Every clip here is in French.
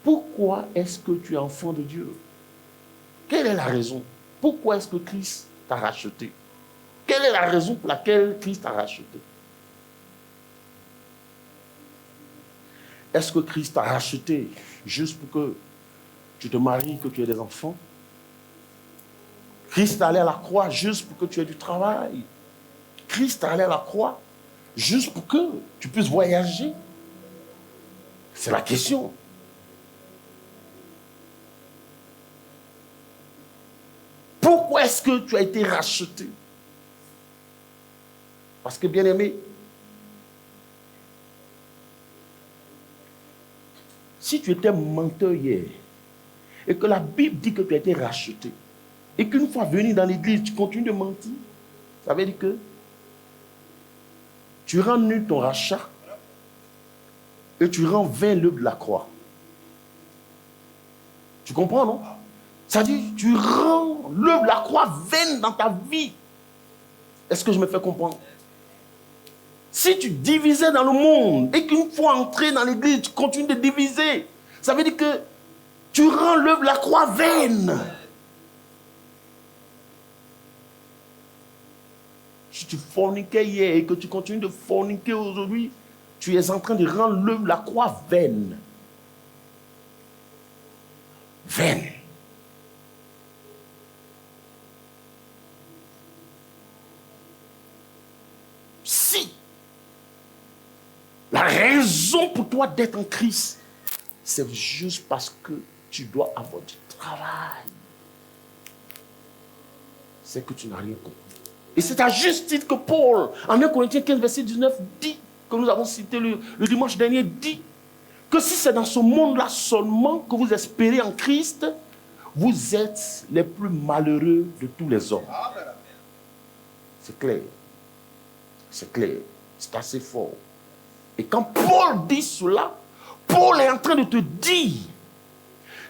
Pourquoi est-ce que tu es enfant de Dieu? Quelle est la raison? Pourquoi est-ce que Christ t'a racheté? Quelle est la raison pour laquelle Christ t'a racheté? Est-ce que Christ t'a racheté juste pour que tu te maries, que tu aies des enfants? Christ est allé à la croix juste pour que tu aies du travail. Christ est allé à la croix juste pour que tu puisses voyager. C'est la question. Pourquoi est-ce que tu as été racheté? Parce que, bien-aimé, si tu étais menteur hier, et que la Bible dit que tu as été racheté, et qu'une fois venu dans l'église, tu continues de mentir, ça veut dire que tu rends nul ton rachat, et tu rends vain l'œuvre de la croix. Tu comprends, non? Ça veut dire que tu rends l'œuvre de la croix vaine dans ta vie. Est-ce que je me fais comprendre? Si tu divisais dans le monde et qu'une fois entré dans l'église, tu continues de diviser, ça veut dire que tu rends l'œuvre de la croix vaine. Si tu forniquais hier et que tu continues de forniquer aujourd'hui, tu es en train de rendre l'œuvre de la croix vaine. Vaine. Si la raison pour toi d'être en Christ, c'est juste parce que tu dois avoir du travail, c'est que tu n'as rien compris. Et c'est à juste titre que Paul, en 1 Corinthiens 15, verset 19, dit, que nous avons cité le dimanche dernier, dit que si c'est dans ce monde-là seulement que vous espérez en Christ, vous êtes les plus malheureux de tous les hommes. C'est clair. C'est clair. C'est assez fort. Et quand Paul dit cela, Paul est en train de te dire,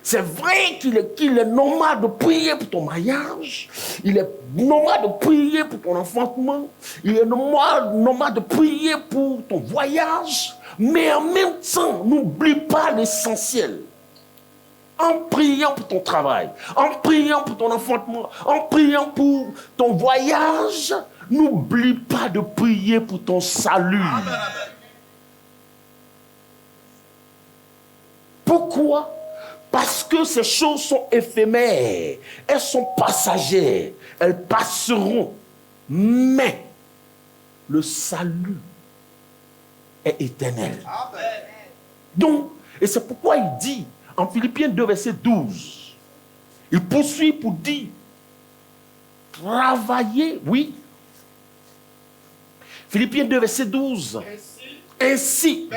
c'est vrai qu'il est normal de prier pour ton mariage, il est normal de prier pour ton enfantement, il est normal de prier pour ton voyage, mais en même temps, n'oublie pas l'essentiel. En priant pour ton travail, en priant pour ton enfantement, en priant pour ton voyage, n'oublie pas de prier pour ton salut. Pourquoi? Parce que ces choses sont éphémères, elles sont passagères, elles passeront. Mais le salut est éternel. Amen. Donc, et c'est pourquoi il dit en Philippiens 2, verset 12, il poursuit pour dire, travaillez, oui. Philippiens 2, verset 12. Ainsi,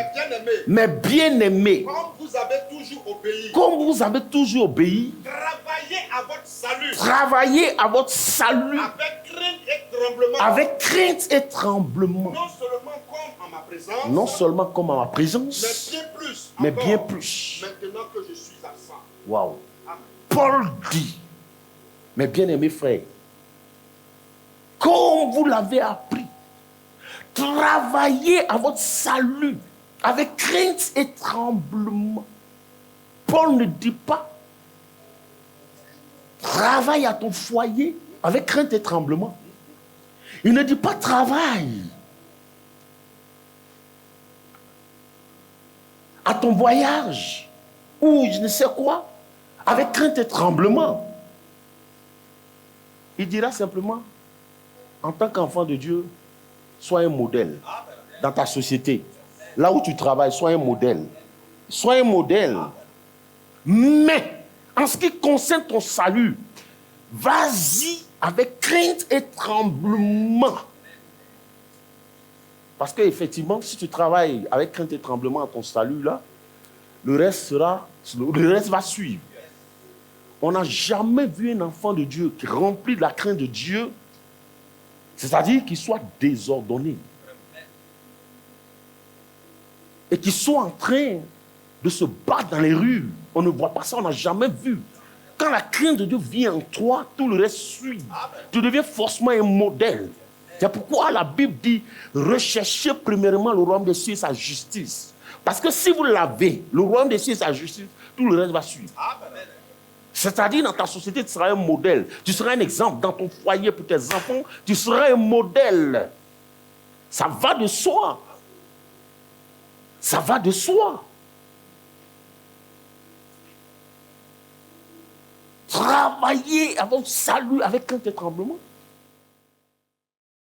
mes bien-aimés, comme vous avez toujours obéi, travaillez à votre salut, avec crainte et tremblement. Non seulement comme en ma présence, mais bien plus. Maintenant que je suis absent. Waouh. Paul dit, mes bien-aimés frères, comme vous l'avez appris, travaillez à votre salut avec crainte et tremblement. Paul ne dit pas travaille à ton foyer avec crainte et tremblement. Il ne dit pas travaille à ton voyage ou je ne sais quoi avec crainte et tremblement. Il dira simplement, en tant qu'enfant de Dieu, sois un modèle dans ta société. Là où tu travailles, sois un modèle. Sois un modèle. Mais, en ce qui concerne ton salut, vas-y avec crainte et tremblement. Parce qu'effectivement, si tu travailles avec crainte et tremblement à ton salut, là, le reste va suivre. On n'a jamais vu un enfant de Dieu qui remplit de la crainte de Dieu, c'est-à-dire qu'il soit désordonné. Et qu'il soit en train de se battre dans les rues. On ne voit pas ça, on n'a jamais vu. Quand la crainte de Dieu vient en toi, tout le reste suit. Tu deviens forcément un modèle. C'est pourquoi la Bible dit, recherchez premièrement le royaume des cieux et sa justice. Parce que si vous l'avez, le royaume des cieux et sa justice, tout le reste va suivre. C'est-à-dire, dans ta société, tu seras un modèle. Tu seras un exemple. Dans ton foyer, pour tes enfants, tu seras un modèle. Ça va de soi. Ça va de soi. Travailler avec salut, avec crainte et tremblement.